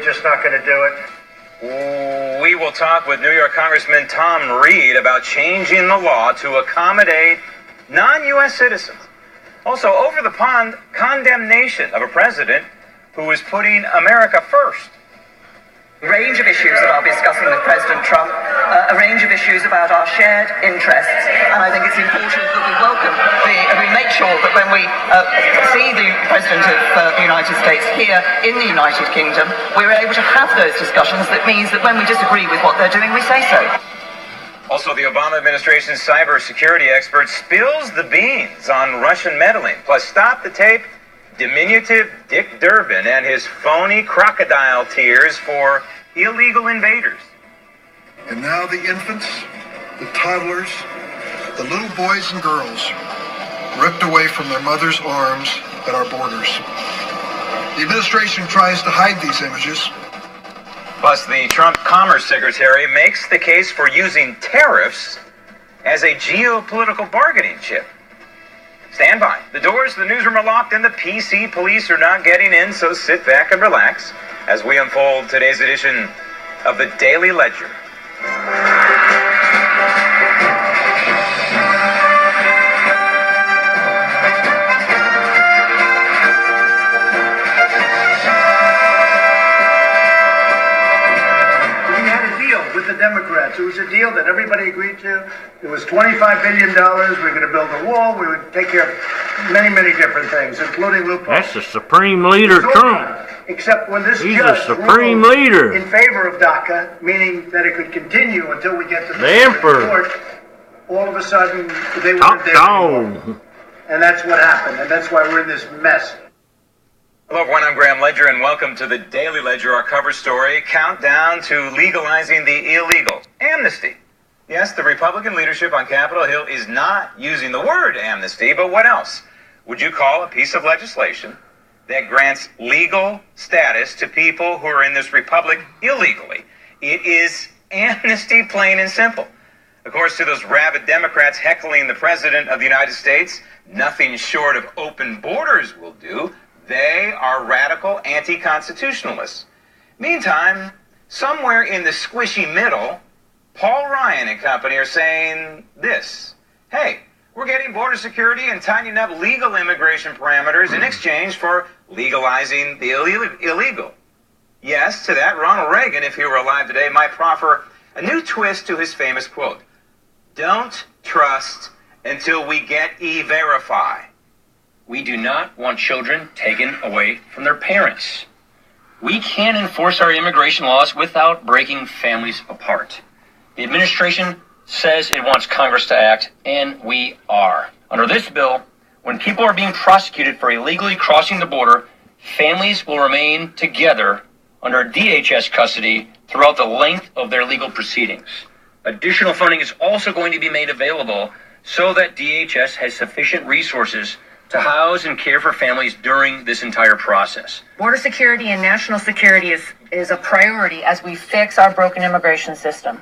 we're just not going to do it? We will talk with New York Congressman Tom Reed about changing the law to accommodate non-U.S. citizens. Also, over-the-pond condemnation of a president who is putting America first. A range of issues that I'll be discussing with President Trump, a range of issues about our shared interests, and I think it's important that we welcome, we make sure that when we see the President of the United States here in the United Kingdom, we're able to have those discussions. That means that when we disagree with what they're doing, we say so. Also, the Obama administration's cybersecurity expert spills the beans on Russian meddling. Plus, stop the tape, diminutive Dick Durbin and his phony crocodile tears for illegal invaders. And now the infants, the toddlers, the little boys and girls ripped away from their mothers' arms at our borders. The administration tries to hide these images. Plus, the Trump Commerce Secretary makes the case for using tariffs as a geopolitical bargaining chip. Stand by. The doors to the newsroom are locked and the PC police are not getting in, so sit back and relax as we unfold today's edition of the Daily Ledger. Democrats. It was a deal that everybody agreed to. It was $25 billion. We were going to build a wall. We would take care of many, many different things, including loopholes. That's the Supreme Leader, Trump. Except when this He's judge the Supreme Leader in favor of DACA, meaning that it could continue until we get to the Emperor. Court, all of a sudden they Top weren't there anymore. dog. And that's what happened. And that's why we're in this mess. Hello everyone, I'm Graham Ledger and welcome to the Daily Ledger, our cover story, countdown to legalizing the illegal. Amnesty. Yes, the Republican leadership on Capitol Hill is not using the word amnesty, but what else would you call a piece of legislation that grants legal status to people who are in this republic illegally? It is amnesty, plain and simple. Of course, to those rabid Democrats heckling the President of the United States, nothing short of open borders will do. They are radical anti-constitutionalists. Meantime, somewhere in the squishy middle, Paul Ryan and company are saying this. Hey, we're getting border security and tightening up legal immigration parameters in exchange for legalizing the illegal. Yes, to that, Ronald Reagan, if he were alive today, might proffer a new twist to his famous quote. Don't trust until we get E-Verify. We do not want children taken away from their parents. We can enforce our immigration laws without breaking families apart. The administration says it wants Congress to act, and we are. Under this bill, when people are being prosecuted for illegally crossing the border, families will remain together under DHS custody throughout the length of their legal proceedings. Additional funding is also going to be made available so that DHS has sufficient resources to house and care for families during this entire process. Border security and national security is a priority as we fix our broken immigration system.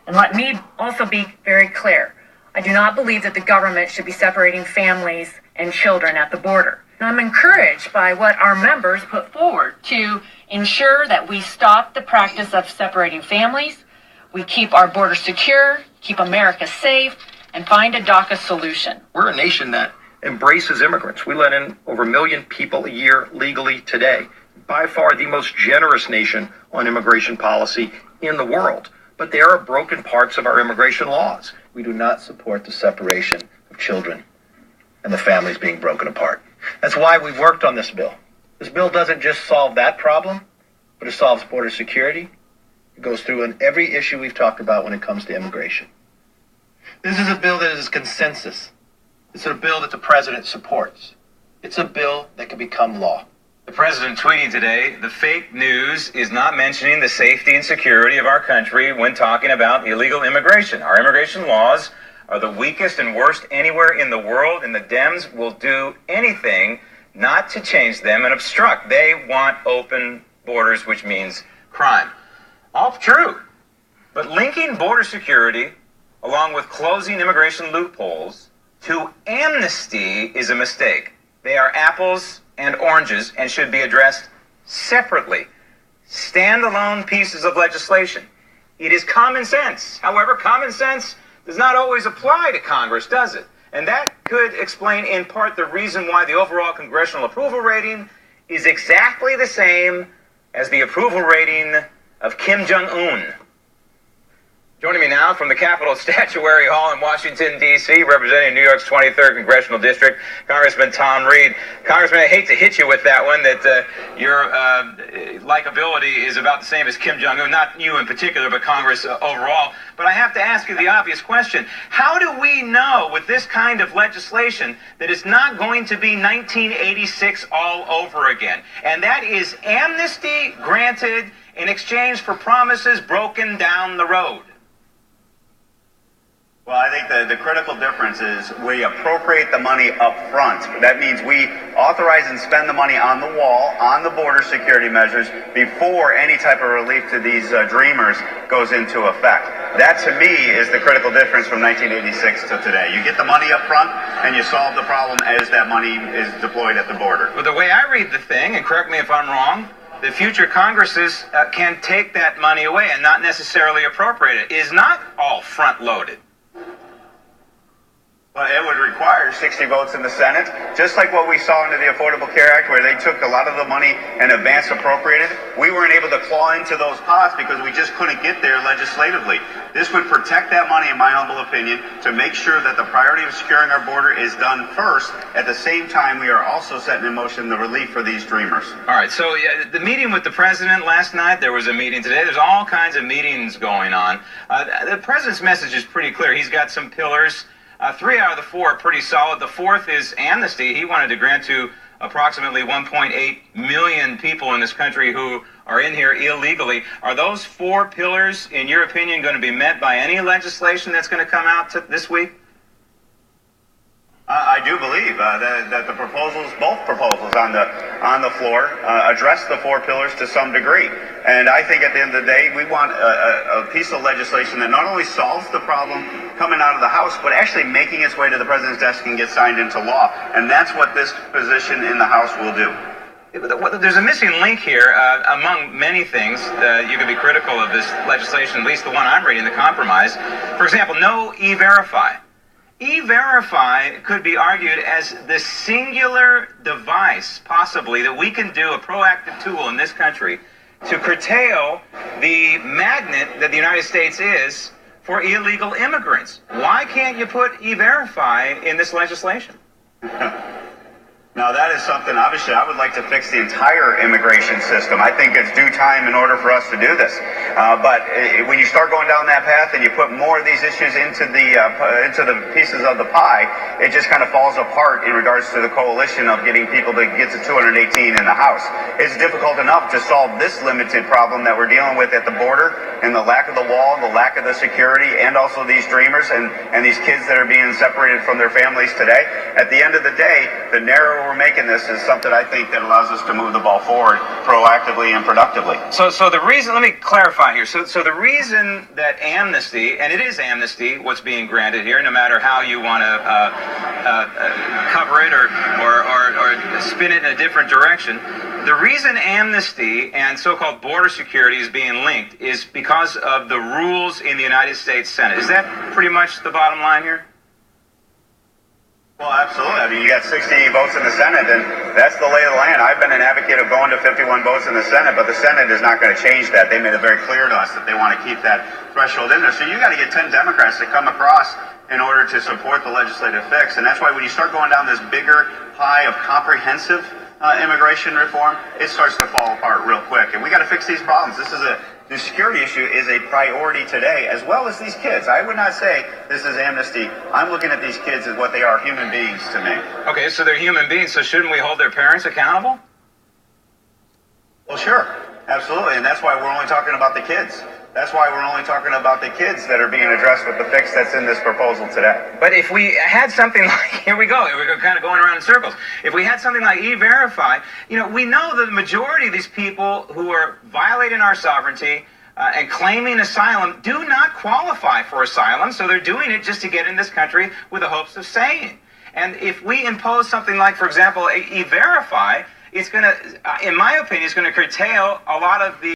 And let me also be very clear. I do not believe that the government should be separating families and children at the border. And I'm encouraged by what our members put forward to ensure that we stop the practice of separating families, we keep our border secure, keep America safe, and find a DACA solution. We're a nation that embraces immigrants. We let in over 1 million people a year legally today. By far the most generous nation on immigration policy in the world. But there are broken parts of our immigration laws. We do not support the separation of children and the families being broken apart. That's why we worked on this bill. This bill doesn't just solve that problem, but it solves border security. It goes through on every issue we've talked about when it comes to immigration. This is a bill that is consensus. It's a bill that the president supports. It's a bill that can become law. The president tweeting today, the fake news is not mentioning the safety and security of our country when talking about illegal immigration. Our immigration laws are the weakest and worst anywhere in the world, and the Dems will do anything not to change them and obstruct. They want open borders, which means crime. All true. But linking border security, along with closing immigration loopholes, to amnesty is a mistake. They are apples and oranges and should be addressed separately. standalone pieces of legislation. It is common sense. However, common sense does not always apply to Congress, does it? And that could explain in part the reason why the overall congressional approval rating is exactly the same as the approval rating of Kim Jong-un. Joining me now from the Capitol Statuary Hall in Washington, D.C., representing New York's 23rd Congressional District, Congressman Tom Reed. Congressman, I hate to hit you with that one, that your likability is about the same as Kim Jong-un, not you in particular, but Congress overall. But I have to ask you the obvious question. How do we know with this kind of legislation that it's not going to be 1986 all over again? And that is amnesty granted in exchange for promises broken down the road. Well, I think the critical difference is we appropriate the money up front. That means we authorize and spend the money on the wall, on the border security measures, before any type of relief to these dreamers goes into effect. That, to me, is the critical difference from 1986 to today. You get the money up front, and you solve the problem as that money is deployed at the border. Well, the way I read the thing, and correct me if I'm wrong, the future Congresses can take that money away and not necessarily appropriate it. It is not all front-loaded. Well, it would require 60 votes in the Senate, just like what we saw under the Affordable Care Act, where they took a lot of the money and advance appropriated. We weren't able to claw into those pots because we just couldn't get there legislatively. This would protect that money, in my humble opinion, to make sure that the priority of securing our border is done first. At the same time, we are also setting in motion the relief for these dreamers. All right, so the meeting with the president last night, there was a meeting today. There's all kinds of meetings going on. The president's message is pretty clear. He's got some pillars. 3 out of the 4 are pretty solid. The 4th is amnesty. He wanted to grant to approximately 1.8 million people in this country who are in here illegally. Are those 4 pillars, in your opinion, going to be met by any legislation that's going to come out this week? I do believe that the proposals, both proposals on the floor, address the 4 pillars to some degree. And I think at the end of the day, we want a piece of legislation that not only solves the problem coming out of the House, but actually making its way to the president's desk and get signed into law. And that's what this position in the House will do. There's a missing link here among many things. You can be critical of this legislation, at least the one I'm reading, the compromise. For example, no E-Verify. E-Verify could be argued as the singular device, possibly, that we can do, a proactive tool in this country, to curtail the magnet that the United States is for illegal immigrants. Why can't you put E-Verify in this legislation? Now, that is something, obviously, I would like to fix the entire immigration system. I think it's due time in order for us to do this. But when you start going down that path and you put more of these issues into the pieces of the pie, it just kind of falls apart in regards to the coalition of getting people to get to 218 in the House. It's difficult enough to solve this limited problem that we're dealing with at the border, and the lack of the wall, the lack of the security, and also these dreamers and these kids that are being separated from their families today. At the end of the day, the narrower we're making this is something I think that allows us to move the ball forward proactively and productively. So the reason, let me clarify here. So the reason that amnesty, and it is amnesty, what's being granted here, no matter how you want to cover it or spin it in a different direction, the reason amnesty and so-called border security is being linked is because of the rules in the United States Senate. Is that pretty much the bottom line here? Well, absolutely. I mean, you got 60 votes in the Senate, and that's the lay of the land. I've been an advocate of going to 51 votes in the Senate, but the Senate is not going to change that. They made it very clear to us that they want to keep that threshold in there. So you got to get 10 Democrats to come across in order to support the legislative fix. And that's why when you start going down this bigger pie of comprehensive immigration reform, it starts to fall apart real quick. And we got to fix these problems. The security issue is a priority today, as well as these kids. I would not say this is amnesty. I'm looking at these kids as what they are, human beings to me. Okay, so they're human beings, so shouldn't we hold their parents accountable? Well, sure. Absolutely. And that's why we're only talking about the kids. That's why we're only talking about the kids that are being addressed with the fix that's in this proposal today. But if we had something like, here we go, we're kind of going around in circles. If we had something like E-Verify, we know the majority of these people who are violating our sovereignty and claiming asylum do not qualify for asylum, so they're doing it just to get in this country with the hopes of staying. And if we impose something like, for example, E-Verify, it's going to, in my opinion, it's going to curtail a lot of the